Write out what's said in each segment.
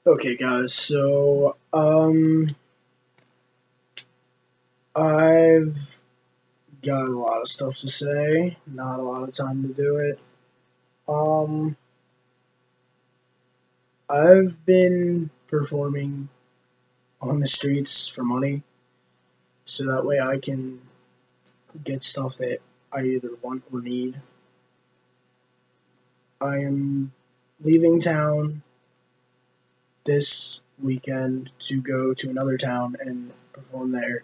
Okay, guys, so, I've got a lot of stuff to say, not a lot of time to do it. Um, I've been performing on the streets for money, so that way I can get stuff that I either want or need. I am leaving town this weekend to go to another town and perform there.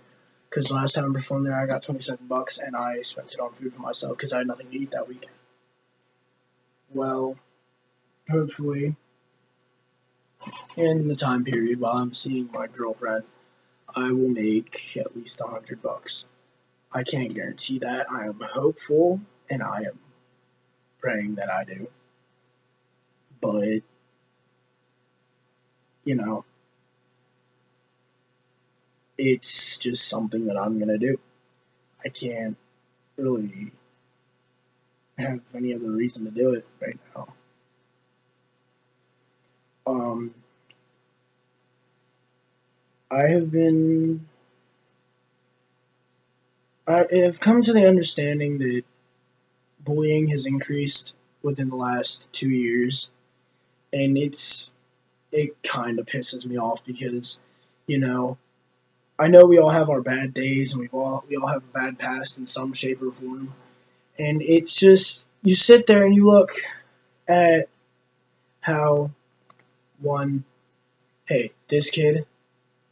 Because last time I performed there, I got 27 bucks and I spent it on food for myself because I had nothing to eat that weekend. Well, hopefully, in the time period while I'm seeing my girlfriend, I will make at least 100 bucks. I can't guarantee that. I am hopeful and I am praying that I do. But, you know, it's just something that I'm going to do. I can't really have any other reason to do it right now. Um, I have been. I have come to the understanding that bullying has increased within the last 2 years, and it kind of pisses me off because, you know, I know we all have our bad days and we all have a bad past in some shape or form, and it's just you sit there and you look at how one, hey, this kid,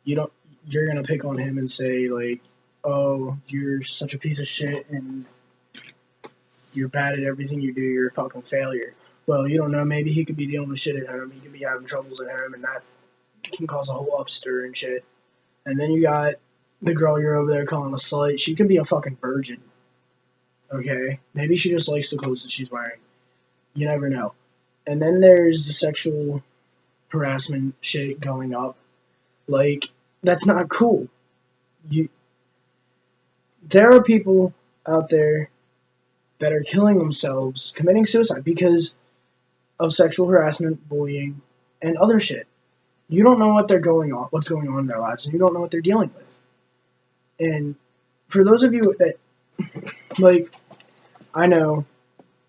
you don't, you're gonna pick on him and say like, oh, you're such a piece of shit and you're bad at everything you do, you're a fucking failure. Well, you don't know, maybe he could be dealing with shit at home, he could be having troubles at home, and that can cause a whole upstir and shit. And then you got the girl you're over there calling a slut, she could be a fucking virgin, okay? Maybe she just likes the clothes that she's wearing. You never know. And then there's the sexual harassment shit going up. Like, that's not cool. You, there are people out there that are killing themselves, committing suicide because of sexual harassment, bullying, and other shit. You don't know what's going on in their lives, and you don't know what they're dealing with. And for those of you that, like, I know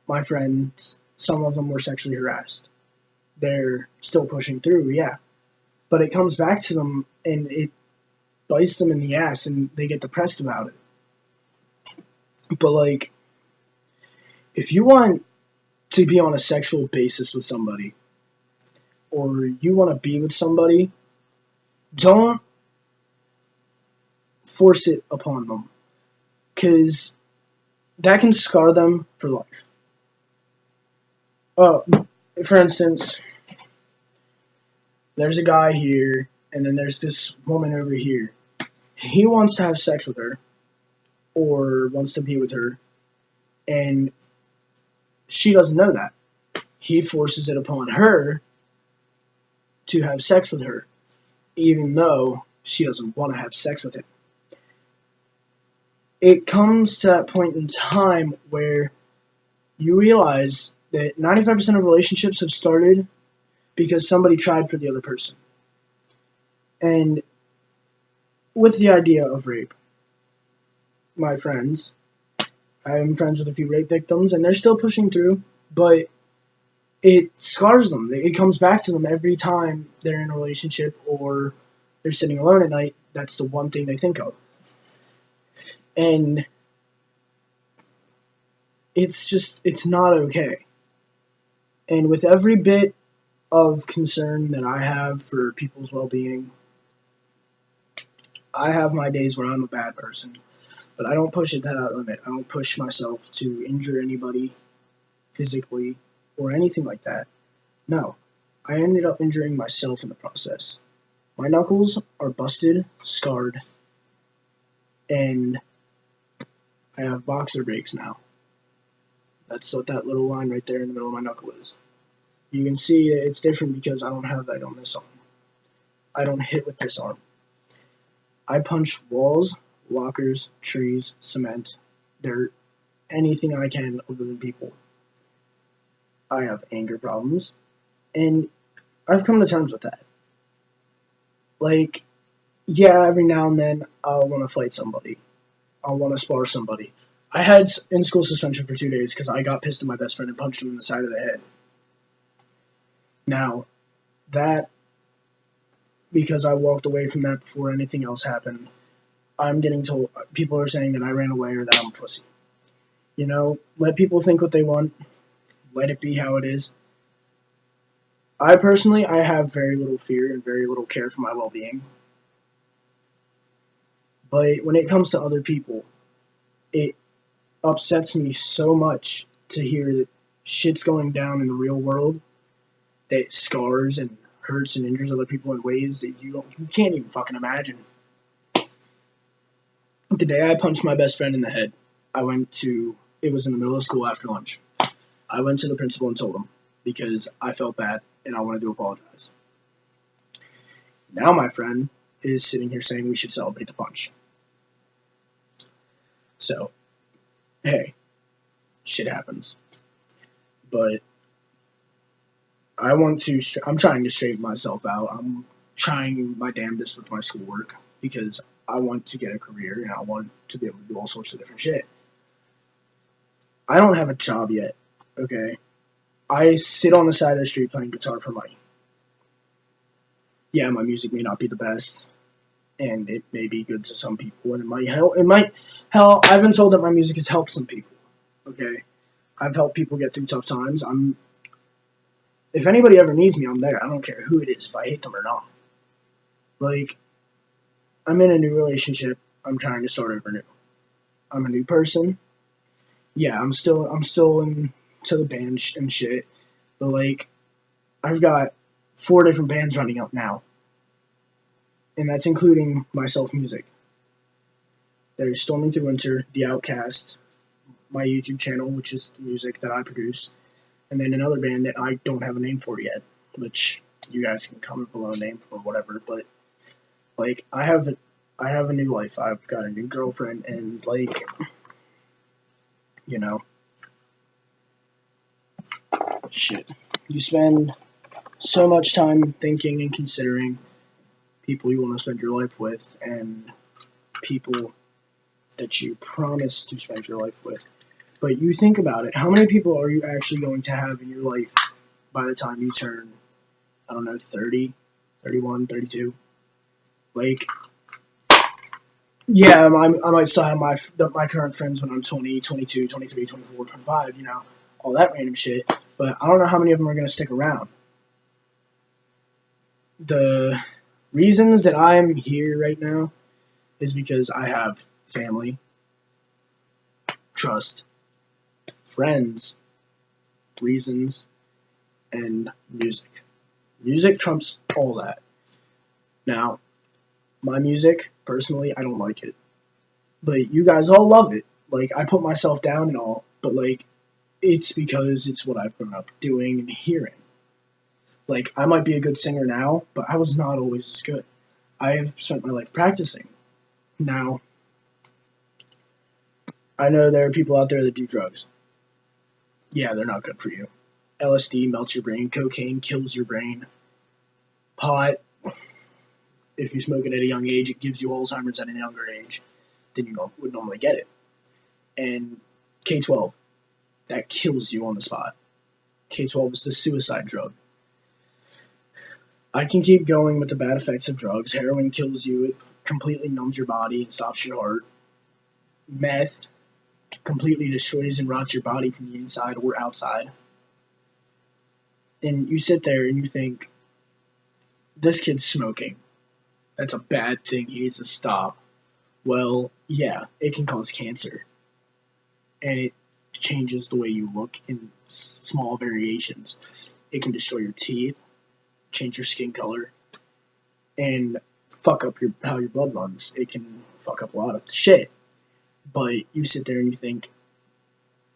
my friends, some of them were sexually harassed. They're still pushing through, yeah. But it comes back to them, and it bites them in the ass, and they get depressed about it. But, like, if you want to be on a sexual basis with somebody, or you want to be with somebody, don't force it upon them. Because that can scar them for life. Oh, for instance, there's a guy here, and then there's this woman over here. He wants to have sex with her, or wants to be with her, and she doesn't know that. He forces it upon her to have sex with her, even though she doesn't want to have sex with him. It comes to that point in time where you realize that 95% of relationships have started because somebody tried for the other person. And with the idea of rape, my friends, I'm friends with a few rape victims, and they're still pushing through, but it scars them. It comes back to them every time they're in a relationship or they're sitting alone at night. That's the one thing they think of. And it's not okay. And with every bit of concern that I have for people's well being, I have my days where I'm a bad person, but I don't push it to that limit. I don't push myself to injure anybody physically or anything like that. No, I ended up injuring myself in the process. My knuckles are busted, scarred, and I have boxer breaks now. That's what that little line right there in the middle of my knuckle is. You can see it's different because I don't have that on this arm. I don't hit with this arm. I punch walls, lockers, trees, cement, dirt, anything I can other than people. I have anger problems, and I've come to terms with that. Like, yeah, every now and then I'll want to fight somebody. I'll want to spar somebody. I had in school suspension for 2 days because I got pissed at my best friend and punched him in the side of the head. Now, that, because I walked away from that before anything else happened, I'm getting told, people are saying that I ran away or that I'm a pussy. You know, let people think what they want. Let it be how it is. I personally, I have very little fear and very little care for my well-being. But when it comes to other people, it upsets me so much to hear that shit's going down in the real world that scars and hurts and injures other people in ways that you can't even fucking imagine. The day I punched my best friend in the head, it was in the middle of school after lunch. I went to the principal and told him because I felt bad and I wanted to apologize. Now my friend is sitting here saying we should celebrate the punch. So, hey, shit happens. But I'm trying to straighten myself out. I'm trying my damnedest with my schoolwork because I want to get a career and I want to be able to do all sorts of different shit. I don't have a job yet, okay? I sit on the side of the street playing guitar for money. Yeah, my music may not be the best, and it may be good to some people, and it might help. Hell, I've been told that my music has helped some people, okay? I've helped people get through tough times. If anybody ever needs me, I'm there. I don't care who it is, if I hate them or not. Like, I'm in a new relationship. I'm trying to start over new. I'm a new person. Yeah, I'm still into the band and shit. But like, I've got 4 different bands running up now, and that's including my self music. There's Storming Through Winter, The Outcast, my YouTube channel, which is the music that I produce, and then another band that I don't have a name for yet, which you guys can comment below a name for whatever. But like, I have a new life. I've got a new girlfriend, and like, you know, shit. You spend so much time thinking and considering people you want to spend your life with and people that you promise to spend your life with. But you think about it, how many people are you actually going to have in your life by the time you turn, I don't know, 30, 31, 32? Like, yeah, I might still have my current friends when I'm 20, 22, 23, 24, 25, you know, all that random shit. But I don't know how many of them are going to stick around. The reasons that I'm here right now is because I have family, trust, friends, reasons, and music. Music trumps all that. Now, my music, personally, I don't like it. But you guys all love it. Like, I put myself down and all, but like, it's because it's what I've grown up doing and hearing. Like, I might be a good singer now, but I was not always as good. I have spent my life practicing. Now, I know there are people out there that do drugs. Yeah, they're not good for you. LSD melts your brain. Cocaine kills your brain. Pot, if you smoke it at a young age, it gives you Alzheimer's at a younger age than you would normally get it. And K12, that kills you on the spot. K12 is the suicide drug. I can keep going with the bad effects of drugs. Heroin kills you. It completely numbs your body and stops your heart. Meth completely destroys and rots your body from the inside or outside. And you sit there and you think, this kid's smoking. That's a bad thing. He needs to stop. Well, yeah, it can cause cancer. And it changes the way you look in small variations. It can destroy your teeth, change your skin color, and fuck up how your blood runs. It can fuck up a lot of shit. But you sit there and you think,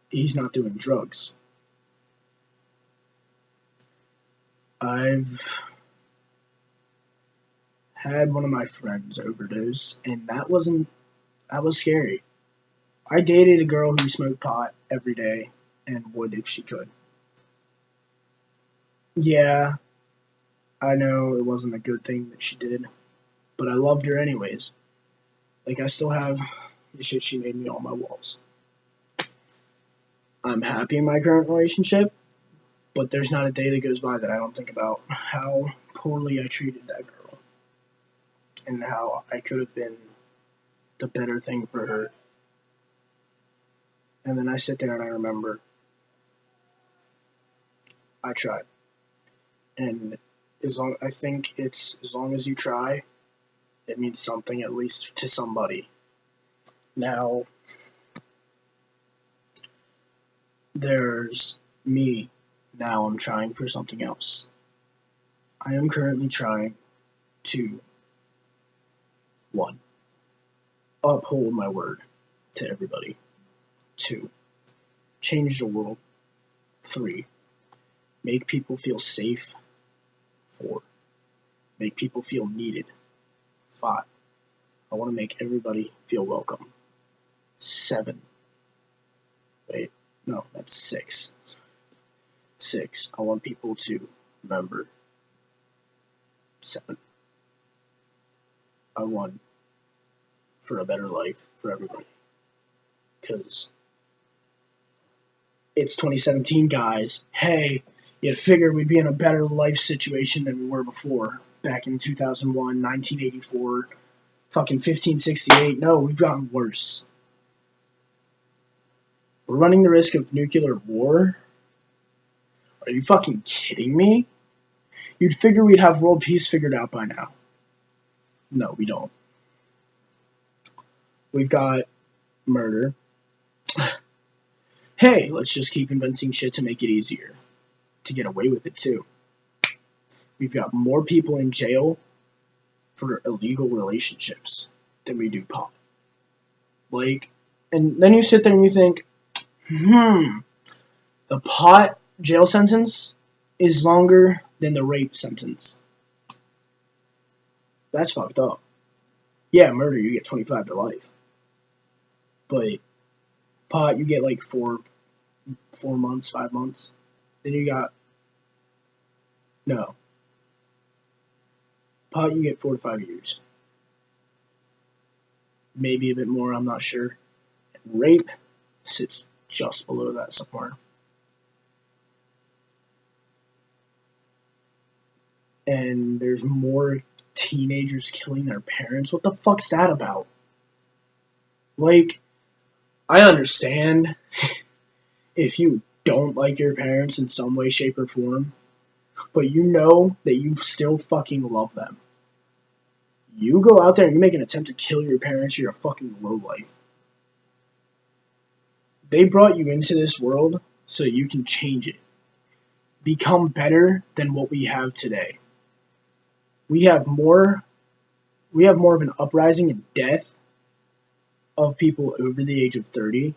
he's not doing drugs. I've had one of my friends overdose, and that was scary. I dated a girl who smoked pot every day and would if she could. Yeah, I know it wasn't a good thing that she did. but I loved her anyways. Like, I still have the shit she made me on my walls. I'm happy in my current relationship, but there's not a day that goes by that I don't think about how poorly I treated that girl and how I could have been the better thing for her. And then I sit there and I remember I tried. And I think it's as long as you try, it means something at least to somebody. Now, there's me. Now I'm trying for something else. I am currently trying to, 1, uphold my word to everybody. 2, change the world. 3, make people feel safe. 4, make people feel needed. 5, I want to make everybody feel welcome. 7, wait, no, that's 6. 6, I want people to remember. 7, I want for a better life for everybody. Because it's 2017, guys. Hey, you'd figure we'd be in a better life situation than we were before. Back in 2001, 1984, fucking 1568. No, we've gotten worse. We're running the risk of nuclear war? Are you fucking kidding me? You'd figure we'd have world peace figured out by now. No, we don't. We've got murder. Hey, let's just keep inventing shit to make it easier. To get away with it, too. We've got more people in jail for illegal relationships than we do pot. Like, and then you sit there and you think, the pot jail sentence is longer than the rape sentence. That's fucked up. Yeah, murder, you get 25 to life. But pot, you get like 4 months, 5 months. Then you got, no. Pot, you get 4 to 5 years. Maybe a bit more, I'm not sure. And rape sits just below that somewhere. And there's more teenagers killing their parents. What the fuck's that about? Like, I understand if you don't like your parents in some way, shape, or form, but you know that you still fucking love them. You go out there and you make an attempt to kill your parents, you're a fucking lowlife. They brought you into this world so you can change it. Become better than what we have today. We have more of an uprising and death of people over the age of 30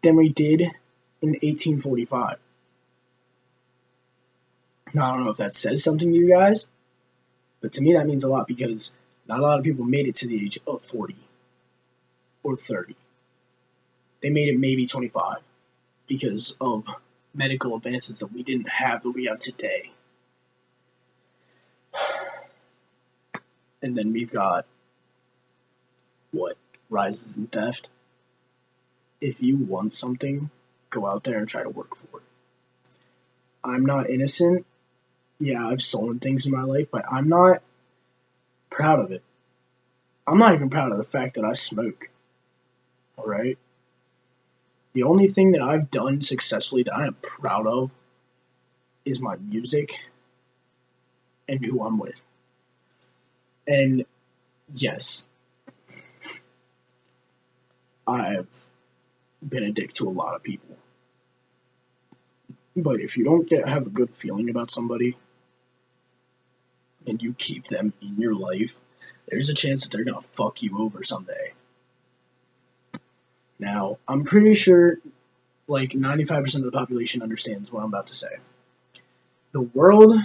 than we did in 1845. Now, I don't know if that says something to you guys, but to me that means a lot because not a lot of people made it to the age of 40 or 30. They made it maybe 25 because of medical advances that we didn't have that we have today. And then we've got, rises in theft. If you want something, go out there and try to work for it. I'm not innocent. Yeah, I've stolen things in my life, but I'm not proud of it. I'm not even proud of the fact that I smoke. Alright? The only thing that I've done successfully that I am proud of is my music and who I'm with. And yes, I've been a dick to a lot of people. But if you don't have a good feeling about somebody and you keep them in your life, there's a chance that they're gonna fuck you over someday. Now, I'm pretty sure like 95% of the population understands what I'm about to say. The world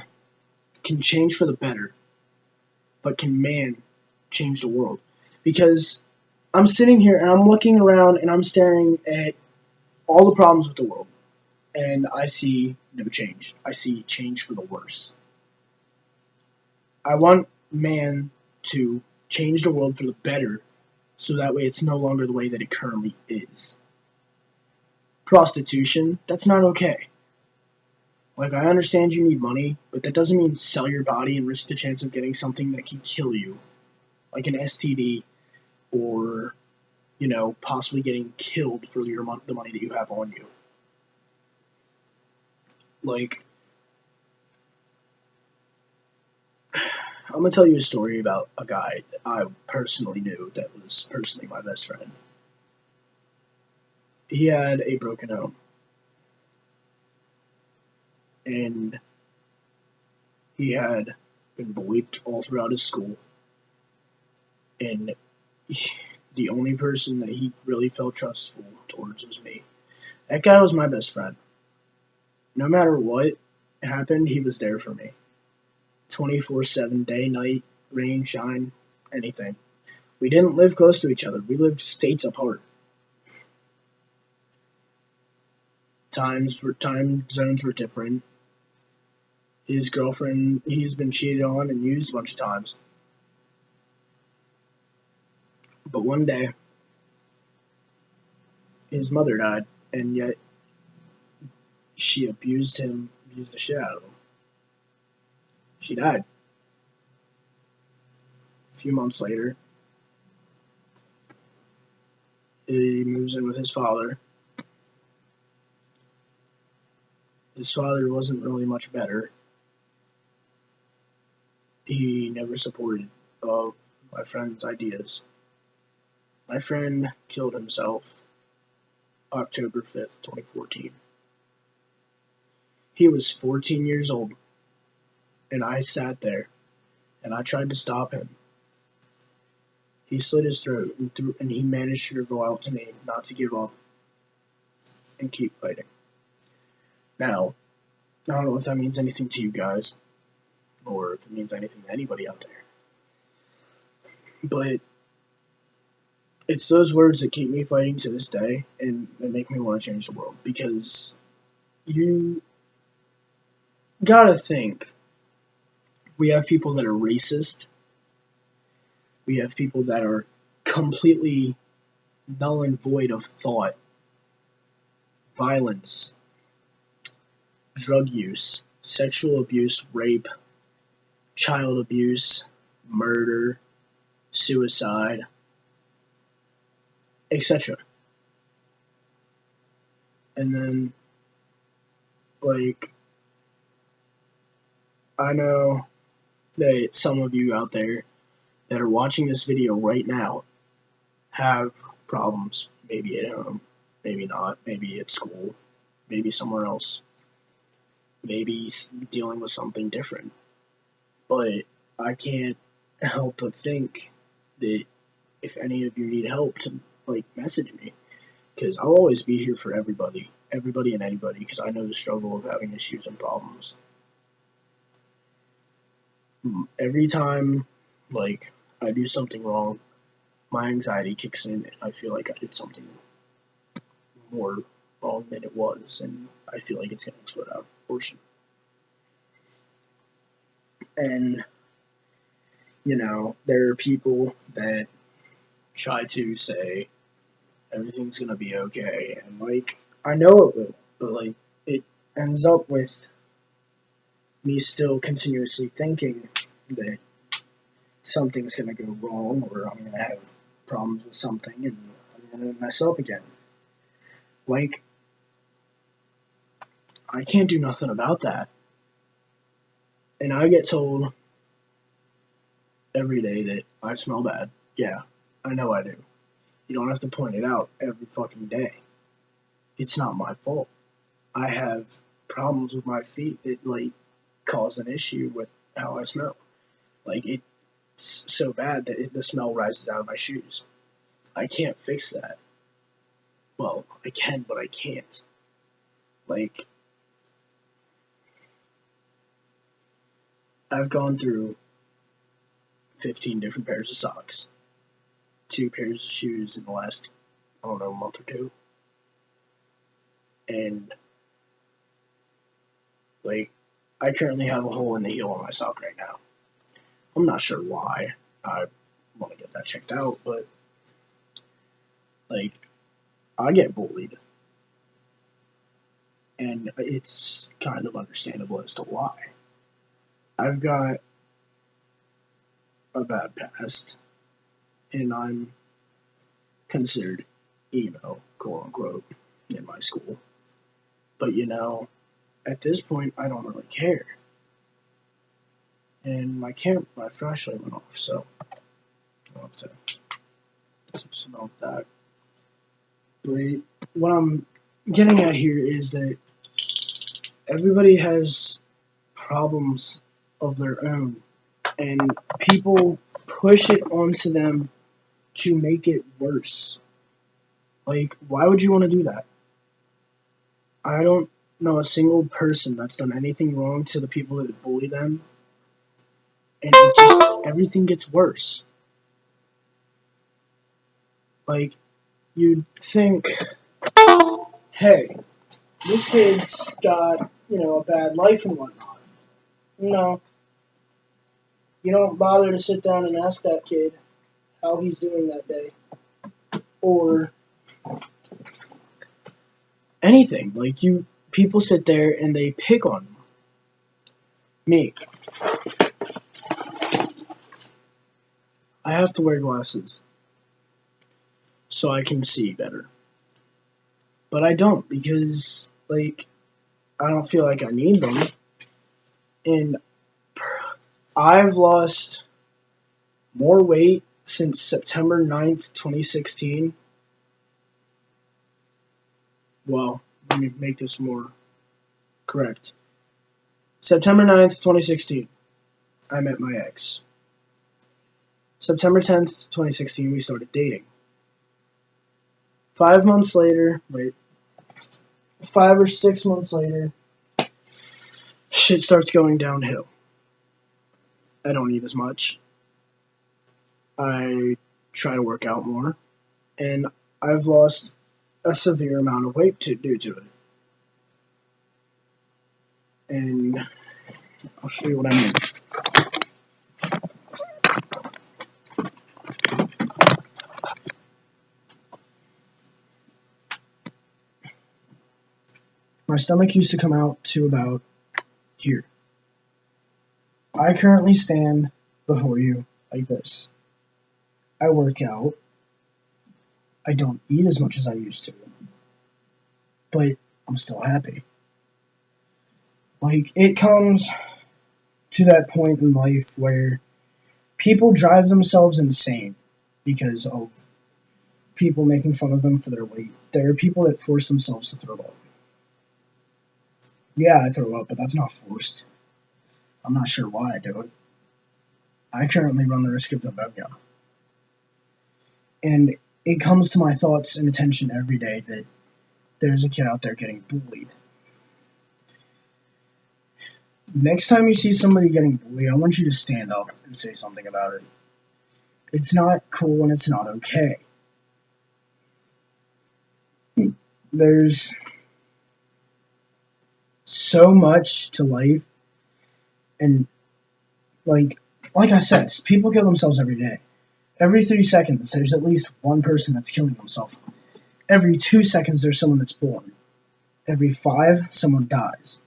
can change for the better, but can man change the world? Because I'm sitting here and I'm looking around and I'm staring at all the problems with the world, and I see no change. I see change for the worse. I want man to change the world for the better so that way it's no longer the way that it currently is. Prostitution, that's not okay. Like, I understand you need money, but that doesn't mean sell your body and risk the chance of getting something that can kill you, like an STD, or, possibly getting killed for the money that you have on you. Like, I'm gonna tell you a story about a guy that I personally knew that was personally my best friend. He had a broken home, and he had been bullied all throughout his school, and the only person that he really felt trustful towards was me. That guy was my best friend. No matter what happened, he was there for me. 24/7, day, night, rain, shine, anything. We didn't live close to each other. We lived states apart. Time zones were different. His girlfriend, he's been cheated on and used a bunch of times. But one day, his mother died, and yet she abused the shit out of him. She died. A few months later, he moves in with his father. His father wasn't really much better. He never supported my friend's ideas. My friend killed himself October 5th, 2014. He was 14 years old, and I sat there, and I tried to stop him. He slit his throat, and he managed to go out to me not to give up and keep fighting. Now, I don't know if that means anything to you guys, or if it means anything to anybody out there, but it's those words that keep me fighting to this day, and that make me want to change the world, because you gotta think, we have people that are racist, we have people that are completely null and void of thought, violence, drug use, sexual abuse, rape, child abuse, murder, suicide, etc. And then, like, I know that some of you out there that are watching this video right now have problems, maybe at home, maybe not, maybe at school, maybe somewhere else, maybe dealing with something different. But I can't help but think that if any of you need help, to message me, because I'll always be here for everybody and anybody, because I know the struggle of having issues and problems. Every time I do something wrong, my anxiety kicks in, and I feel like I did something more wrong than it was, and I feel like it's going to explode out of proportion. And there are people that try to say everything's going to be okay, and I know it will, but it ends up with me still continuously thinking that something's going to go wrong, or I'm going to have problems with something, and I'm going to mess up again. I can't do nothing about that. And I get told every day that I smell bad. Yeah, I know I do. You don't have to point it out every fucking day. It's not my fault. I have problems with my feet that cause an issue with how I smell. It's so bad that the smell rises out of my shoes. I can't fix that. Well, I can, but I can't. I've gone through 15 different pairs of socks, 2 pairs of shoes in the last, month or two. And, I currently have a hole in the heel on my sock right now. I'm not sure why. I want to get that checked out, but like I get bullied, and it's kind of understandable as to why. I've got a bad past, and I'm considered emo, quote unquote, in my school. But at this point, I don't really care. And my flashlight went off, so I'll have to do some of that. But what I'm getting at here is that everybody has problems of their own, and people push it onto them to make it worse. Like, why would you want to do that? I don't know a single person that's done anything wrong to the people that bully them, and everything gets worse. Like, you'd think, hey, this kid's got, a bad life and whatnot. No, you don't bother to sit down and ask that kid how he's doing that day. Or anything. Like, people sit there and they pick on me. I have to wear glasses so I can see better. But I don't, because, I don't feel like I need them. And I've lost more weight since September 9th, 2016. Well, let me make this more correct. September 9th, 2016, I met my ex. September 10th, 2016, we started dating. 5 months later, 5 or 6 months later, shit starts going downhill. I don't eat as much. I try to work out more. And I've lost a severe amount of weight due to it. And I'll show you what I mean. My stomach used to come out to about here. I currently stand before you like this. I work out. I don't eat as much as I used to. But I'm still happy. It comes to that point in life where people drive themselves insane because of people making fun of them for their weight. There are people that force themselves to throw up. Yeah, I throw up, but that's not forced. I'm not sure why I do it. I currently run the risk of pneumonia. And it comes to my thoughts and attention every day that there's a kid out there getting bullied. Next time you see somebody getting bullied, I want you to stand up and say something about it. It's not cool and it's not okay. There's so much to life, and like I said, people kill themselves every day. Every 3 seconds, there's at least one person that's killing themselves. Every 2 seconds, there's someone that's born. Every 5, someone dies.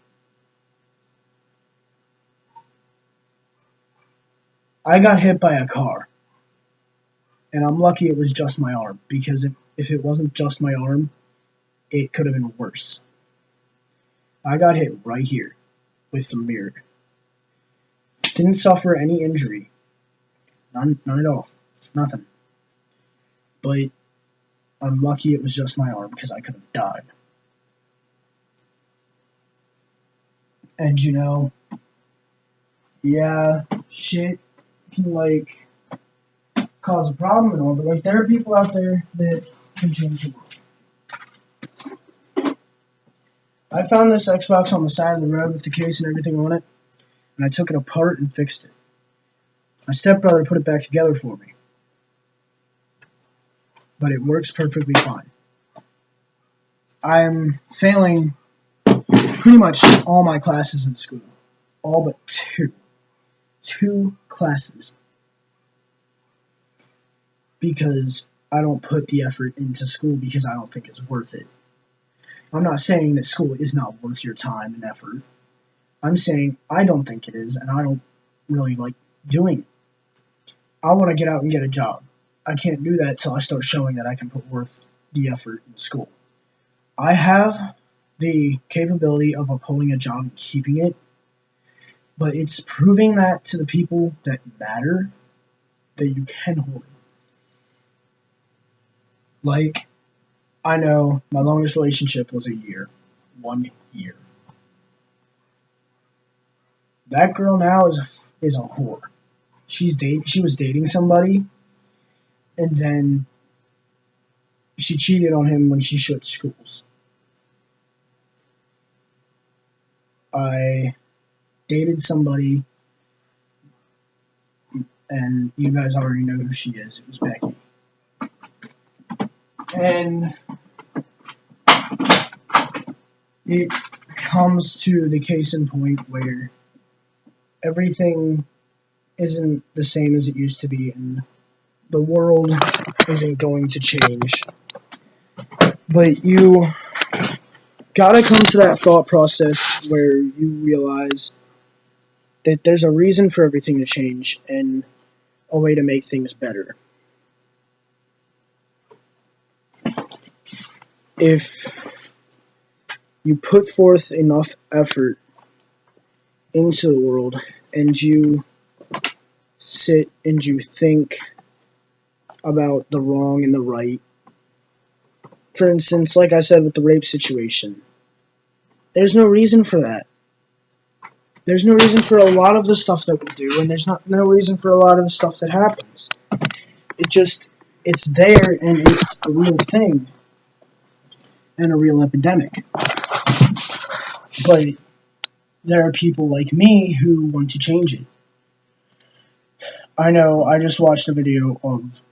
I got hit by a car, and I'm lucky it was just my arm, because if it wasn't just my arm, it could have been worse. I got hit right here with the mirror. Didn't suffer any injury. None at all. Nothing. But I'm lucky it was just my arm, because I could have died. And yeah, shit can cause a problem and all, but there are people out there that can change the world. I found this Xbox on the side of the road with the case and everything on it, and I took it apart and fixed it. My stepbrother put it back together for me, but it works perfectly fine. I'm failing pretty much all my classes in school, all but 2. 2 classes because I don't put the effort into school because I don't think it's worth it. I'm not saying that school is not worth your time and effort. I'm saying I don't think it is, and I don't really like doing it. I want to get out and get a job. I can't do that till I start showing that I can put worth the effort in school. I have the capability of upholding a job and keeping it, but it's proving that to the people that matter that you can hold it. Like, I know my longest relationship was a year. 1 year. That girl now is a whore. She was dating somebody, and then she cheated on him when she switched schools. I dated somebody, and you guys already know who she is. It was Becky. And it comes to the case in point where everything isn't the same as it used to be, and the world isn't going to change. But you gotta come to that thought process where you realize that there's a reason for everything to change and a way to make things better. If you put forth enough effort into the world and you sit and you think about the wrong and the right, for instance, like I said with the rape situation, there's no reason for that. There's no reason for a lot of the stuff that we do, and there's no reason for a lot of the stuff that happens. It's there, and it's a real thing, and a real epidemic. But there are people like me who want to change it. I know, I just watched a video of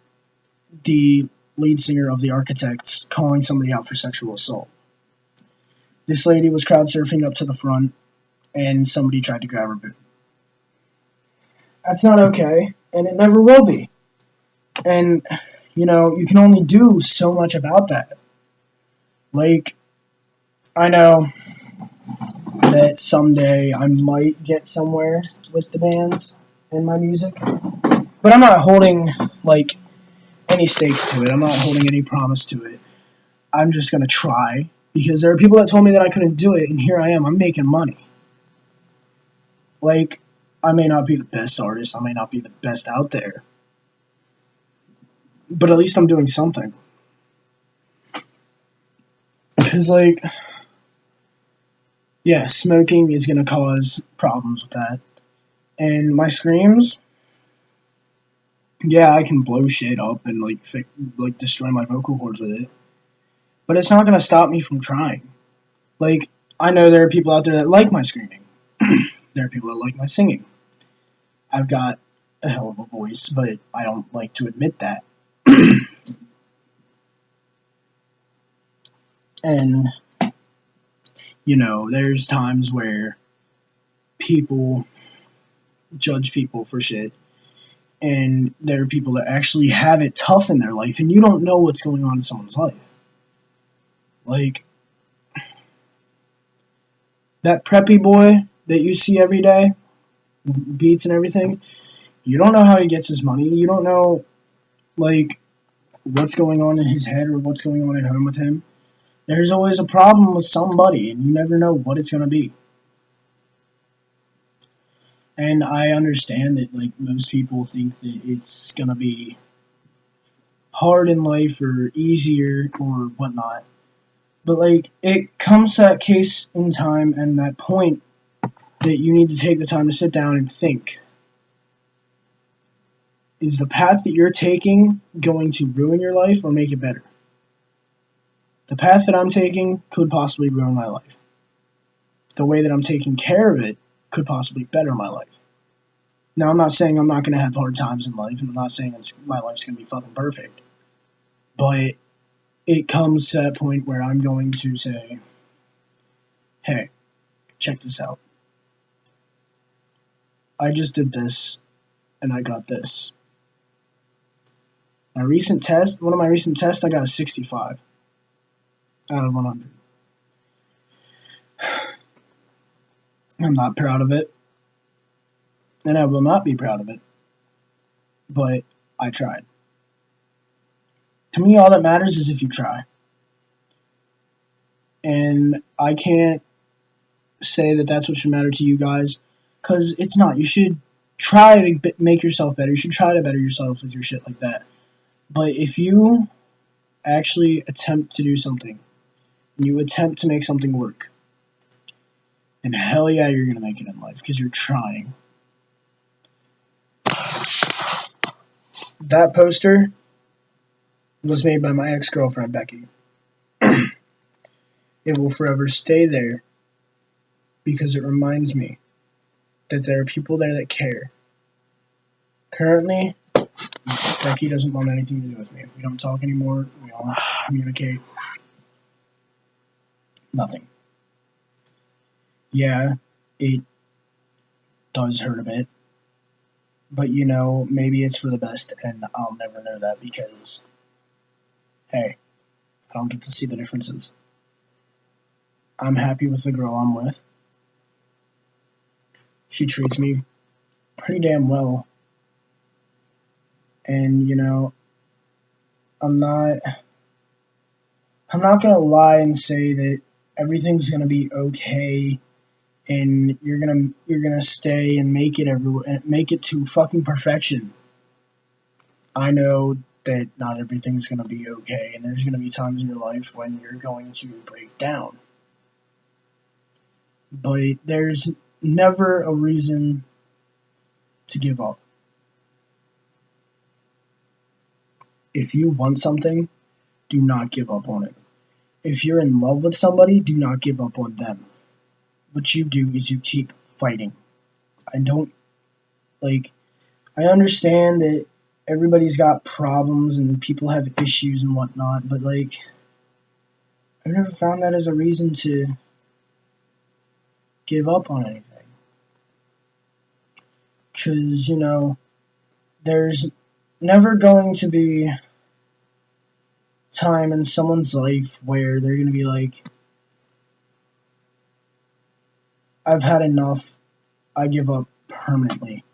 the lead singer of The Architects calling somebody out for sexual assault. This lady was crowd surfing up to the front, and somebody tried to grab her boob. That's not okay, and it never will be. And, you can only do so much about that. Like, I know that someday I might get somewhere with the bands and my music, but I'm not holding, any stakes to it. I'm not holding any promise to it. I'm just going to try, because there are people that told me that I couldn't do it, and here I am. I'm making money. I may not be the best artist, I may not be the best out there, but at least I'm doing something. Because, smoking is going to cause problems with that. And my screams, I can blow shit up and, destroy my vocal cords with it. But it's not going to stop me from trying. I know there are people out there that like my screaming. There are people that like my singing. I've got a hell of a voice, but I don't like to admit that. And, there's times where people judge people for shit, and there are people that actually have it tough in their life, and you don't know what's going on in someone's life. That preppy boy that you see every day, beats and everything, you don't know how he gets his money. You don't know, what's going on in his head or what's going on at home with him. There's always a problem with somebody, and you never know what it's going to be. And I understand that, most people think that it's going to be hard in life or easier or whatnot. But, it comes to that case in time and that point that you need to take the time to sit down and think. Is the path that you're taking going to ruin your life or make it better? The path that I'm taking could possibly ruin my life. The way that I'm taking care of it could possibly better my life. Now, I'm not saying I'm not going to have hard times in life, and I'm not saying my life's going to be fucking perfect. But it comes to that point where I'm going to say, hey, check this out. I just did this and I got this. One of my recent tests, I got a 65 out of 100. I'm not proud of it, and I will not be proud of it, but I tried. To me, all that matters is if you try. And I can't say that that's what should matter to you guys, because it's not. You should try to make yourself better. You should try to better yourself with your shit like that. But if you actually attempt to do something, and you attempt to make something work, then hell yeah, you're going to make it in life, because you're trying. That poster was made by my ex-girlfriend, Becky. It will forever stay there, because it reminds me that there are people there that care. Currently, Becky doesn't want anything to do with me. We don't talk anymore. We don't communicate. Nothing. Yeah, it does hurt a bit. But, maybe it's for the best, and I'll never know that because, hey, I don't get to see the differences. I'm happy with the girl I'm with. She treats me pretty damn well. And, I'm not gonna lie and say that everything's gonna be okay and you're gonna stay and make it everywhere and make it to fucking perfection. I know that not everything's gonna be okay, and there's gonna be times in your life when you're going to break down. But there's never a reason to give up. If you want something, do not give up on it. If you're in love with somebody, do not give up on them. What you do is you keep fighting. I understand that everybody's got problems and people have issues and whatnot, but I've never found that as a reason to give up on anything. Because, there's never going to be time in someone's life where they're going to be like, I've had enough, I give up permanently.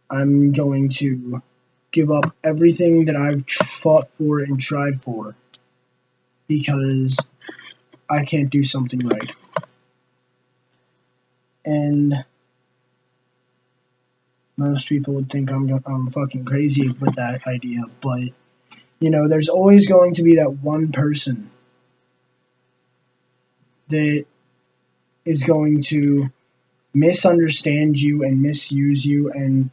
I'm going to give up everything that I've fought for and tried for because I can't do something right. And most people would think I'm fucking crazy with that idea, but there's always going to be that one person that is going to misunderstand you and misuse you, and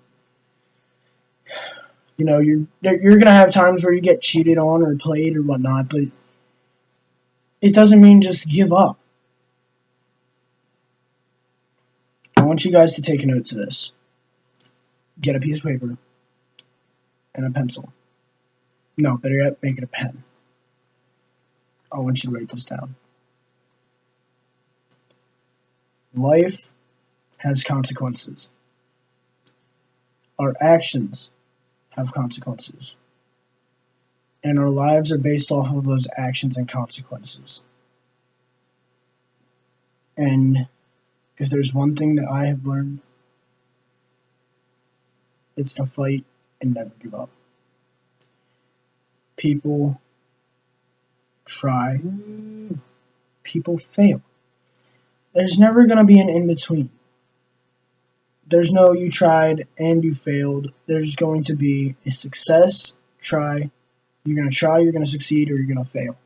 you're gonna have times where you get cheated on or played or whatnot, but it doesn't mean just give up. I want you guys to take notes of this. Get a piece of paper and a pencil. No, better yet, make it a pen. I want you to write this down. Life has consequences. Our actions have consequences. And our lives are based off of those actions and consequences. And if there's one thing that I have learned, it's to fight and never give up. People try. People fail. There's never going to be an in-between. There's no you tried and you failed. There's going to be a success, try. You're going to try, you're going to succeed, or you're going to fail.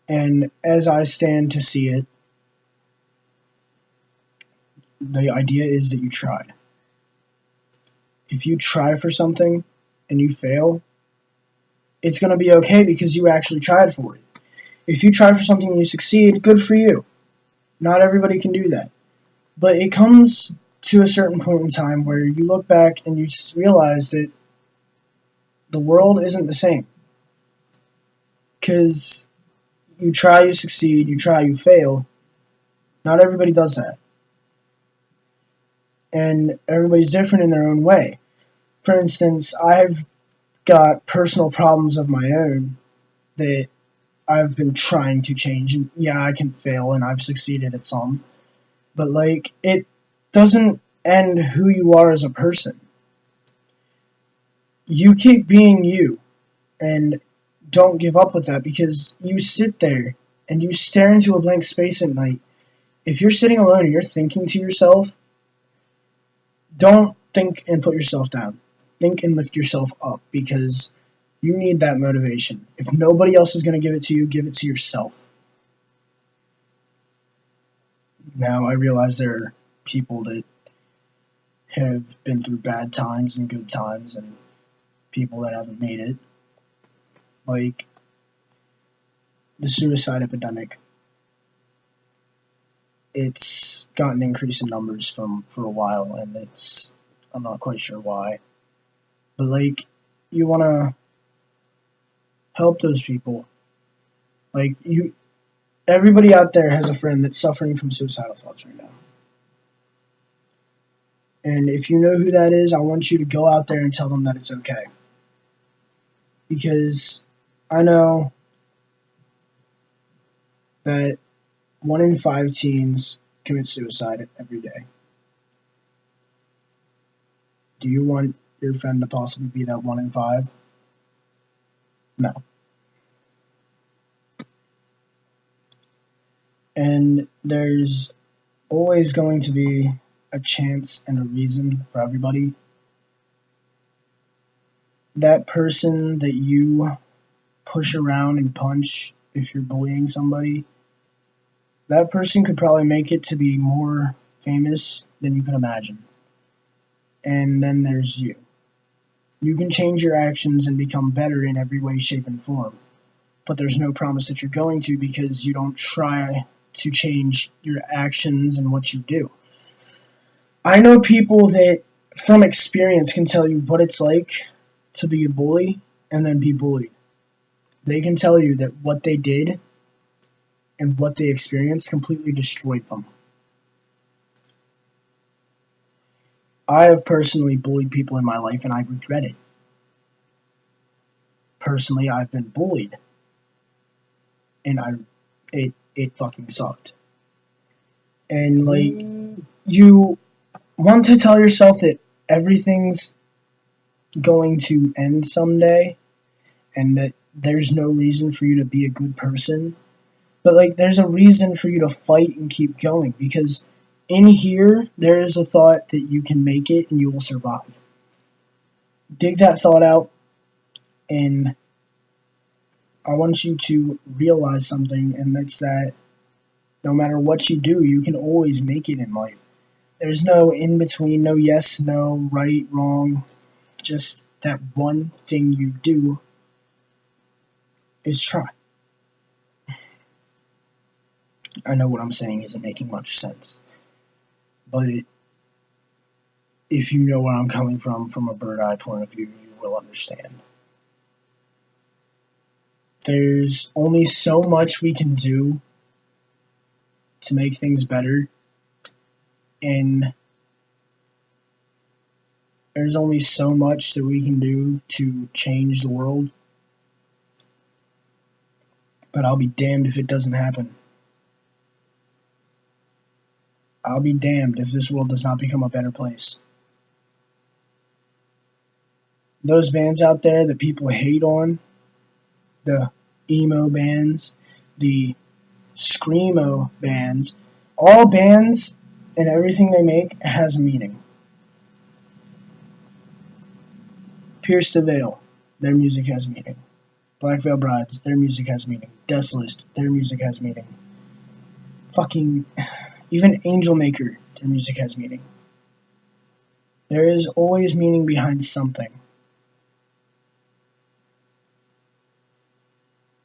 And as I stand to see it, the idea is that you tried. If you try for something and you fail, it's going to be okay because you actually tried for it. If you try for something and you succeed, good for you. Not everybody can do that. But it comes to a certain point in time where you look back and you realize that the world isn't the same. Because you try, you succeed, you try, you fail. Not everybody does that. and everybody's different in their own way. For instance, I've got personal problems of my own that I've been trying to change, and yeah, I can fail, and I've succeeded at some, but like, it doesn't end who you are as a person. You keep being you, and don't give up with that, because you sit there and you stare into a blank space at night. If you're sitting alone and you're thinking to yourself, don't think and put yourself down. Think and lift yourself up, because you need that motivation. If nobody else is going to give it to you, give it to yourself. Now, I realize there are people that have been through bad times and good times, and people that haven't made it. Like the suicide epidemic. It's got an increase in numbers for a while, and I'm not quite sure why. But like, you want to help those people. Like, everybody out there has a friend that's suffering from suicidal thoughts right now. And if you know who that is, I want you to go out there and tell them that it's okay. Because I know that 1 in 5 teens commit suicide every day. Do you want your friend to possibly be that 1 in 5? No. And there's always going to be a chance and a reason for everybody. That person that you push around and punch if you're bullying somebody, that person could probably make it to be more famous than you can imagine. And then there's you. You can change your actions and become better in every way, shape, and form. But there's no promise that you're going to, because you don't try to change your actions and what you do. I know people that, from experience, can tell you what it's like to be a bully and then be bullied. They can tell you that what they did and what they experienced completely destroyed them. I have personally bullied people in my life, and I regret it. Personally, I've been bullied, and it fucking sucked. And like, you want to tell yourself that everything's going to end someday, and that there's no reason for you to be a good person. But like, there's a reason for you to fight and keep going, because in here, there is a thought that you can make it and you will survive. Dig that thought out, and I want you to realize something, and that's that no matter what you do, you can always make it in life. There's no in between, no yes, no, right, wrong. Just that one thing you do is try. I know what I'm saying isn't making much sense, but if you know where I'm coming from a bird eye point of view, you will understand. There's only so much we can do to make things better, and there's only so much that we can do to change the world. But I'll be damned if it doesn't happen. I'll be damned if this world does not become a better place. Those bands out there that people hate on, the emo bands, the screamo bands, all bands and everything they make has a meaning. Pierce the Veil, their music has meaning. Black Veil Brides, their music has meaning. Deathlist, their music has meaning. Fucking, even Angel Maker, their music has meaning. There is always meaning behind something.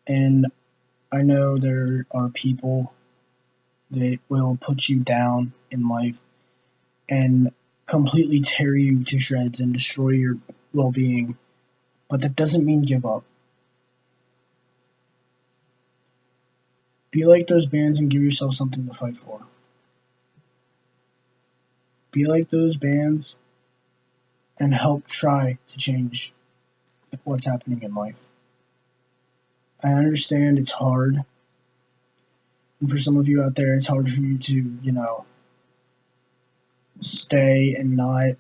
And I know there are people that will put you down in life and completely tear you to shreds and destroy your well-being, but that doesn't mean give up. Be like those bands and give yourself something to fight for. be like those bands and help try to change what's happening in life. I understand it's hard. And for some of you out there, it's hard for you to, stay and not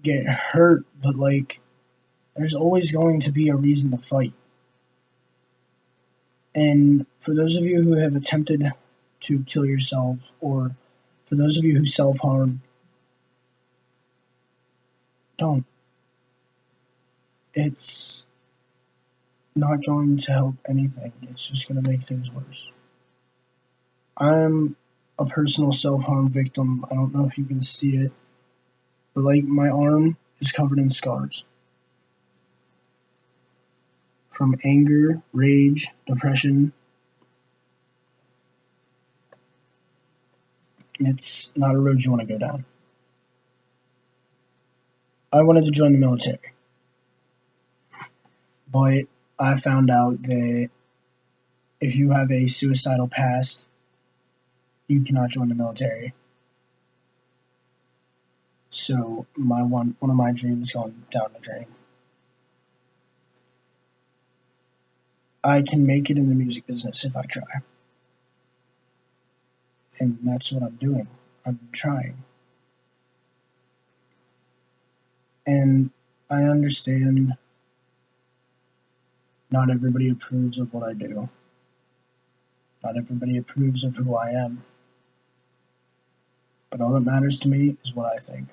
get hurt, but like, there's always going to be a reason to fight. And for those of you who have attempted to kill yourself, or for those of you who self harm, don't. It's not going to help anything, it's just going to make things worse. I'm a personal self harm victim. I don't know if you can see it, but like my arm is covered in scars from anger, rage, depression. It's not a road you want to go down. I wanted to join the military, but I found out that if you have a suicidal past, you cannot join the military. So one of my dreams gone down the drain. I can make it in the music business if I try. And that's what I'm doing. I'm trying. And I understand not everybody approves of what I do. Not everybody approves of who I am. But all that matters to me is what I think.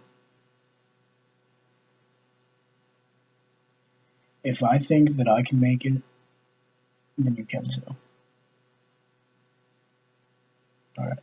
If I think that I can make it, then you can too. Alright.